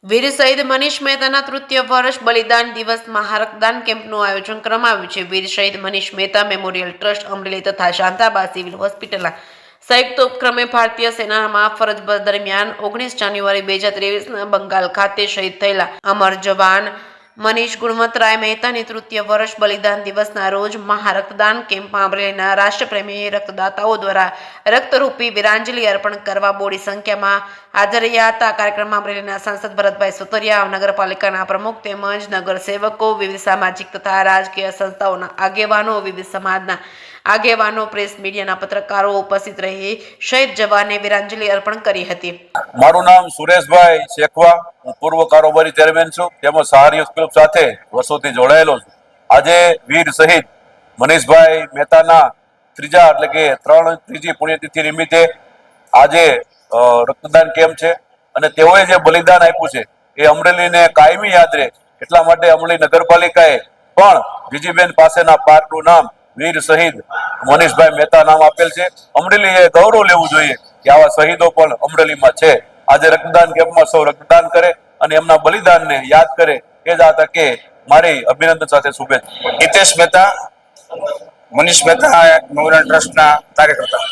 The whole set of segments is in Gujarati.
વીર શહીદ મનીષ મહેતાના તૃતીય વર્ષ બલિદાન દિવસમાં રક્તદાન કેમ્પનું આયોજન કરવામાં આવ્યું છે. વીર શહીદ મનીષ મહેતા મેમોરિયલ ટ્રસ્ટ અમરેલી તથા શાંતાબા સિવિલ હોસ્પિટલના સંયુક્ત ઉપક્રમે ભારતીય સેનામાં ફરજ દરમિયાન 19 જાન્યુઆરી 2023 બંગાળ ખાતે શહીદ થયેલા અમર જવાન મનીષ ગુણવંતરાય મહેતાની તૃતીય વર્ષ બલિદાન દિવસના રોજ મહારક્તદાન કેમ્પમાં અમરેલીના રાષ્ટ્રપ્રેમી રક્તદાતાઓ દ્વારા રક્તરૂપી વીરાંજલિ અર્પણ કરવા બોડી સંખ્યામાં હાજર રહ્યા હતા. કાર્યક્રમમાં અમરેલીના સાંસદ ભરતભાઈ સુતરિયા, નગરપાલિકાના પ્રમુખ તેમજ નગરસેવકો, વિવિધ સામાજિક તથા રાજકીય સંસ્થાઓના આગેવાનો, વિવિધ સમાજના આગેવાનો, પ્રેસ મીડિયાના પત્રકારો ઉપસ્થિત રહી શહીદ જવાનને વીરાંજલિ અર્પણ કરી હતી. મારું નામ સુરેશભાઈ શેખવા, હું પૂર્વ કારોબારી ચેરમેન છું, તેમજ સહાર યુથ ક્લબ સાથે વર્ષોથી જોડાયેલો છું. આજે વીર શહીદ મનીષભાઈ મહેતાના ત્રીજી પુણ્યતિથિ નિમિત્તે આજે રક્તદાન કેમ્પ છે અને તેઓએ જે બલિદાન આપ્યું છે એ અમરેલીને કાયમી યાદ રહે એટલા માટે અમરેલી નગરપાલિકાએ પણ જીજીબેન પાસેના પાર્કનું નામ વીર શહીદ મનીષભાઈ મહેતા નામ આપેલ છે. અમરેલીએ ગૌરવ લેવું જોઈએ કે આવા શહીદો પણ અમરેલીમાં છે. આજે રક્તદાન કેમ્પમાં સૌ રક્તદાન કરે અને એમના બલિદાનને યાદ કરે એ જ આ તકે મારી અભિનંદન સાથે શુભેચ્છા. હિતેશ મહેતા, મનીષ મહેતા મેમોરિયલ ટ્રસ્ટના કાર્યકર્તા.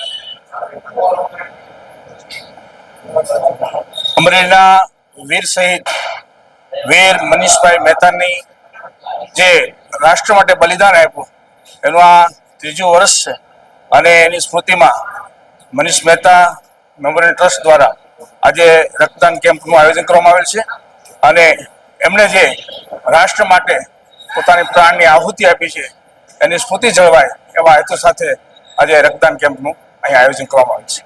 અમરેલીના વીર શહીદ વીર મનીષભાઈ મહેતાની જે રાષ્ટ્ર માટે બલિદાન આપ્યું એનું આ ત્રીજું વર્ષ છે અને એની સ્મૃતિમાં મનીષ મહેતા મેમોરિયલ ટ્રસ્ટ દ્વારા આજે રક્તદાન કેમ્પનું આયોજન કરવામાં આવેલ છે અને એમણે જે રાષ્ટ્ર માટે પોતાની પ્રાણની આહુતિ આપી છે એની સ્મૃતિ જળવાય એવા હેતુ સાથે આજે રક્તદાન કેમ્પનું અહીંયા આયોજન કરવામાં આવ્યું છે.